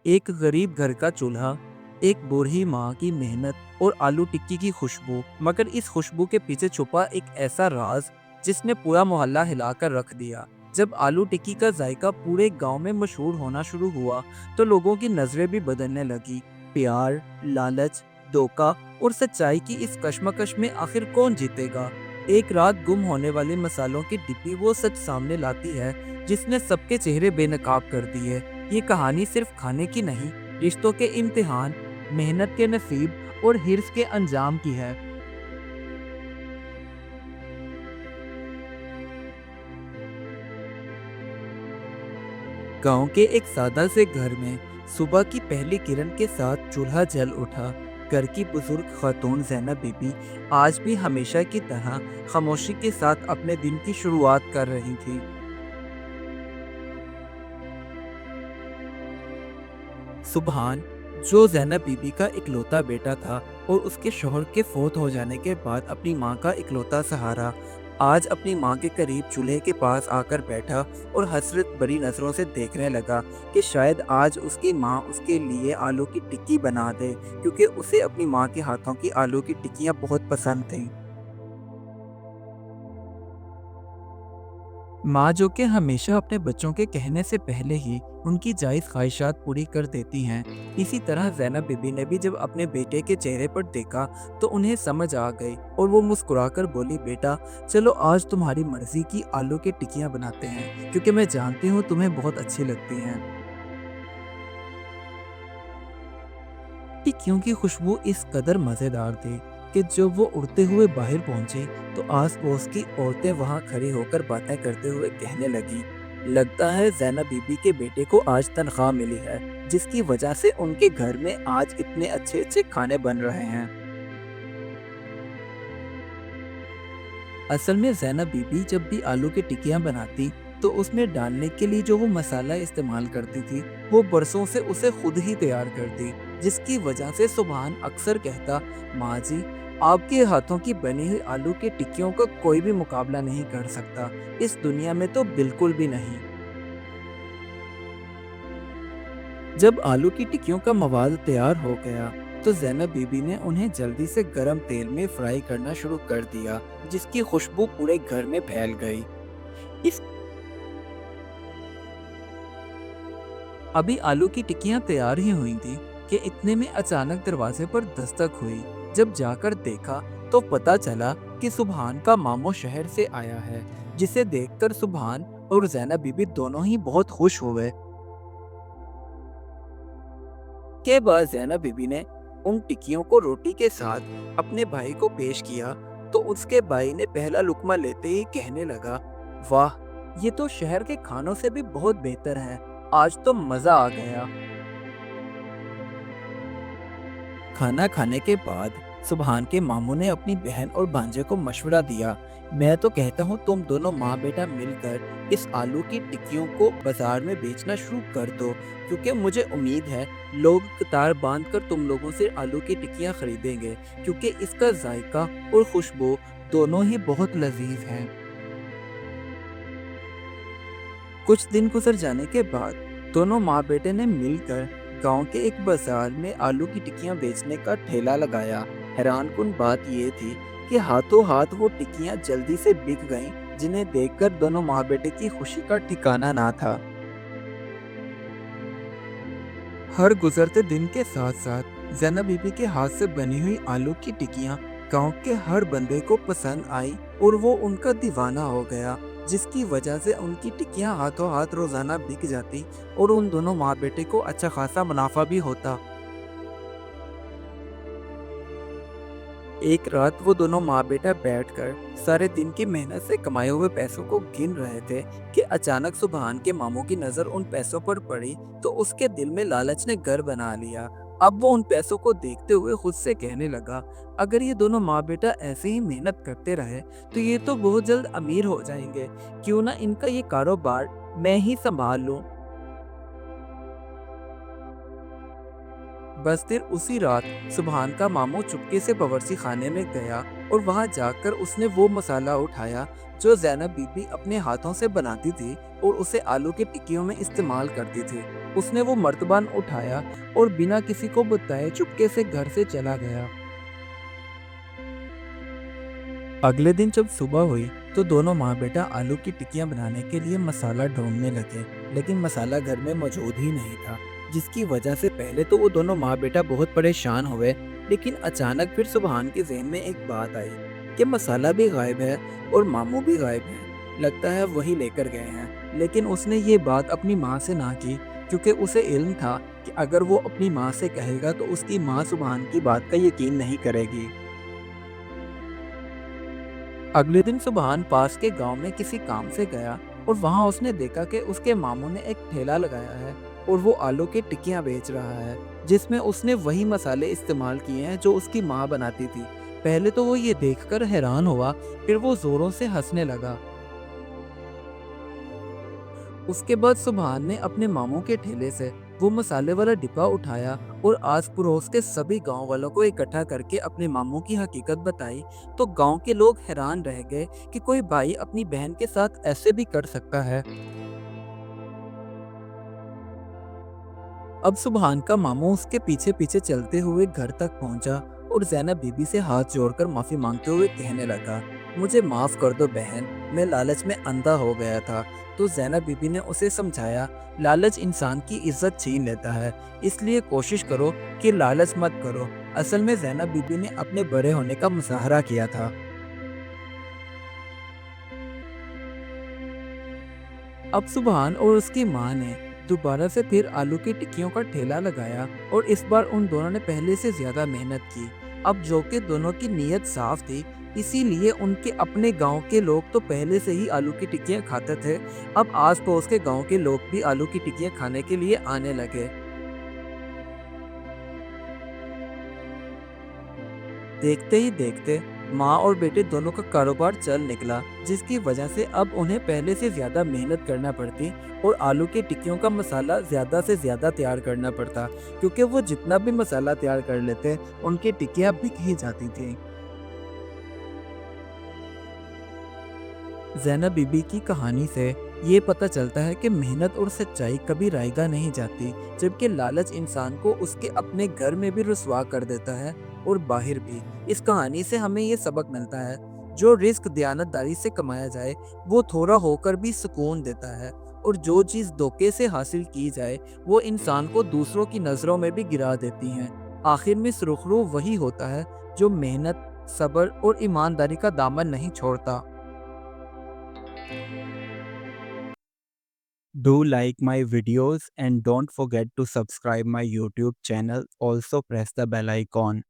एक गरीब घर का चूल्हा, एक बूढ़ी माँ की मेहनत और आलू टिक्की की खुशबू। मगर इस खुशबू के पीछे छुपा एक ऐसा राज जिसने पूरा मोहल्ला हिलाकर रख दिया। जब आलू टिक्की का जायका पूरे गांव में मशहूर होना शुरू हुआ तो लोगों की नजरें भी बदलने लगी। प्यार, लालच, धोखा और सच्चाई की इस कश्मकश में आखिर कौन जीतेगा? एक रात गुम होने वाले मसालों की डिब्बी वो सच सामने लाती है जिसने सबके चेहरे बेनकाब कर दिए। ये कहानी सिर्फ खाने की नहीं, रिश्तों के इम्तिहान, मेहनत के नसीब और हिर्स के अंजाम की है। गांव के एक सादा से घर में सुबह की पहली किरण के साथ चूल्हा जल उठा। घर की बुजुर्ग खातून जैनब बीबी आज भी हमेशा की तरह खामोशी के साथ अपने दिन की शुरुआत कर रही थी। सुबहान, जो ज़ैनब बीबी का इकलौता बेटा था और उसके शौहर के फौत हो जाने के बाद अपनी माँ का इकलौता सहारा, आज अपनी माँ के करीब चूल्हे के पास आकर बैठा और हसरत भरी नज़रों से देखने लगा कि शायद आज उसकी माँ उसके लिए आलू की टिक्की बना दे, क्योंकि उसे अपनी माँ के हाथों की आलू की टिक्कियाँ बहुत पसंद थीं। माँ जो कि हमेशा अपने बच्चों के कहने से पहले ही उनकी जायज़ ख्वाहिशात पूरी कर देती हैं, इसी तरह ज़ैनब बीबी ने भी जब अपने बेटे के चेहरे पर देखा तो उन्हें समझ आ गई और वो मुस्कुराकर बोली, बेटा चलो आज तुम्हारी मर्जी की आलू की टिक्कियाँ बनाते हैं, क्योंकि मैं जानती हूँ तुम्हें बहुत अच्छी लगती हैं। टिक्कियों की खुशबू इस कदर मज़ेदार थी कि जब वो उड़ते हुए बाहर पहुंची तो आस पड़ोस की औरतें वहां खड़ी होकर बातें करते हुए कहने लगी, लगता है जैनब बीबी के बेटे को आज तनख्वाह मिली है, जिसकी वजह से उनके घर में आज इतने अच्छे अच्छे खाने बन रहे हैं। असल में ज़ैनब बीबी जब भी आलू की टिक्कियाँ बनाती तो उसमें डालने के लिए जो वो मसाला इस्तेमाल करती थी वो बरसों से उसे खुद ही तैयार करती, जिसकी वजह से सुबहान अक्सर कहता, माँ जी आपके हाथों की बनी हुई आलू की टिक्कियों का कोई भी मुकाबला नहीं कर सकता, इस दुनिया में तो बिल्कुल भी नहीं। जब आलू की टिक्कियों का मवाद तैयार हो गया तो ज़ैनब बीबी ने उन्हें जल्दी से गरम तेल में फ्राई करना शुरू कर दिया, जिसकी खुशबू पूरे घर में फैल गई। इस अभी आलू की टिक्कियां तैयार ही हुई थी कि इतने में अचानक दरवाजे पर दस्तक हुई। जब जाकर देखा तो पता चला कि सुबहान का मामू शहर से आया है, जिसे देखकर सुबहान और ज़ैनब बीबी दोनों ही बहुत खुश हुए। के बाद ज़ैनब बीबी ने उन टिक्कियों को रोटी के साथ अपने भाई को पेश किया तो उसके भाई ने पहला लुक्मा लेते ही कहने लगा, वाह ये तो शहर के खानों से भी बहुत बेहतर है, आज तो मज़ा आ गया। खाना खाने के बाद सुबहान के मामू ने अपनी बहन और भांजे को मशवरा दिया, मैं तो कहता हूँ तुम दोनों माँ बेटा मिलकर इस आलू की टिक्कियों को बाजार में बेचना शुरू कर दो, क्योंकि मुझे उम्मीद है लोग कतार बांध कर तुम लोगों से आलू की टिक्कियाँ खरीदेंगे, क्योंकि इसका जायका और खुशबू दोनों ही बहुत लजीज हैं। कुछ दिन गुजर जाने के बाद दोनों माँ बेटे ने मिलकर गांव के एक बाजार में आलू की टिक्कियां बेचने का ठेला लगाया। हैरानकुन बात यह थी कि हाथों हाथ वो टिक्कियां जल्दी से बिक गईं, जिन्हें देखकर दोनों माँ बेटे की खुशी का ठिकाना ना था। हर गुजरते दिन के साथ साथ ज़ैनब बीबी के हाथ से बनी हुई आलू की टिक्कियाँ गांव के हर बंदे को पसंद आई और वो उनका दीवाना हो गया, जिसकी वजह से उनकी टिक्कियाँ हाथों हाथ रोजाना बिक जाती और उन दोनों माँ बेटे को अच्छा खासा मुनाफा भी होता। एक रात वो दोनों माँ बेटा बैठकर सारे दिन की मेहनत से कमाए हुए पैसों को गिन रहे थे कि अचानक सुबहान के मामू की नजर उन पैसों पर पड़ी तो उसके दिल में लालच ने घर बना लिया। अब वो उन पैसों को देखते हुए खुद से कहने लगा, अगर ये दोनों माँ बेटा ऐसे ही मेहनत करते रहे तो ये तो बहुत जल्द अमीर हो जाएंगे, क्यों ना इनका ये कारोबार मैं ही संभाल लूं। बस फिर उसी रात सुबहान का मामू चुपके से बावर्ची खाने में गया और वहां जाकर उसने वो मसाला उठाया जो ज़ैनब बीबी अपने हाथों से बनाती थी और उसे आलू की टिक्कियों में इस्तेमाल करती थी। उसने वो मर्तबान उठाया और बिना किसी को बताए चुपके से घर से चला गया। अगले दिन जब सुबह हुई तो दोनों माँ बेटा आलू की टिक्कियाँ बनाने के लिए मसाला ढूंढने लगे, लेकिन मसाला घर में मौजूद ही नहीं था, जिसकी वजह से पहले तो वो दोनों माँ बेटा बहुत परेशान हुए। लेकिन अचानक फिर सुबहान के जहन में एक बात आई कि मसाला भी गायब है और मामू भी गायब है, लगता है वही लेकर गए हैं। लेकिन उसने ये बात अपनी माँ से ना की, क्योंकि उसे इल्म था कि अगर वो अपनी माँ से कहेगा तो उसकी माँ सुबहान की बात का यकीन नहीं करेगी। अगले दिन सुबहान पास के गांव में किसी काम से गया और वहां उसने देखा कि उसके मामू ने एक ठेला लगाया है और वो आलू की टिक्कियां बेच रहा है, जिसमें उसने वही मसाले इस्तेमाल किए हैं जो उसकी माँ बनाती थी। पहले तो वो ये देखकर हैरान हुआ, फिर वो जोरों से हंसने लगा। उसके बाद सुबहान ने अपने मामू के ठेले से वो मसाले वाला डिब्बा उठाया और आस पड़ोस के सभी गांव वालों को इकट्ठा करके अपने मामू की हकीकत बताई। तो गांव के लोग हैरान रह गए कि कोई भाई अपनी बहन के साथ ऐसे भी कर सकता है। अब सुबहान का मामू उसके पीछे पीछे चलते हुए घर तक पहुंचा और ज़ैनब बीबी से हाथ जोड़कर माफी मांगते हुए कहने लगा, मुझे माफ कर दो बहन, मैं लालच में अंधा हो गया था। तो ज़ैनब बीबी ने उसे समझाया, लालच इंसान की इज्जत छीन लेता है, इसलिए कोशिश करो कि लालच मत करो। असल में ज़ैनब बीबी ने अपने बड़े होने का मुजाहरा किया था। अब सुबहान और उसकी माँ ने दोबारा से फिर आलू की टिक्कियों का ठेला लगाया और इस बार उन दोनों ने पहले से ज्यादा मेहनत की। अब जो कि दोनों की नीयत साफ थी, इसीलिए उनके अपने गांव के लोग तो पहले से ही आलू की टिक्कियां खाते थे। अब आस पड़ोस के गांव के लोग भी आलू की टिक्कियां खाने के लिए आने लगे। देखते ही देखते माँ और बेटे दोनों का कारोबार चल निकला, जिसकी वजह से अब उन्हें पहले से ज्यादा मेहनत करना पड़ती और आलू की टिक्कियों का मसाला ज्यादा से ज्यादा तैयार करना पड़ता, क्योंकि वो जितना भी मसाला तैयार कर लेते उनकी टिक्कियाँ बिक ही जाती थी। ज़ैनब बीबी की कहानी से ये पता चलता है कि मेहनत और सच्चाई कभी रायगा नहीं जाती, जबकि लालच इंसान को उसके अपने घर में भी रुसवा कर देता है और बाहर भी। इस कहानी से हमें ये सबक मिलता है, जो रिस्क दयानतदारी से कमाया जाए वो थोड़ा होकर भी सुकून देता है, और जो चीज़ धोखे से हासिल की जाए वो इंसान को दूसरों की नज़रों में भी गिरा देती हैं। आखिर में सुरखरू वही होता है जो मेहनत, सब्र और ईमानदारी का दामन नहीं छोड़ता। Do like my videos and don't forget to subscribe my YouTube channel. Also press the bell icon.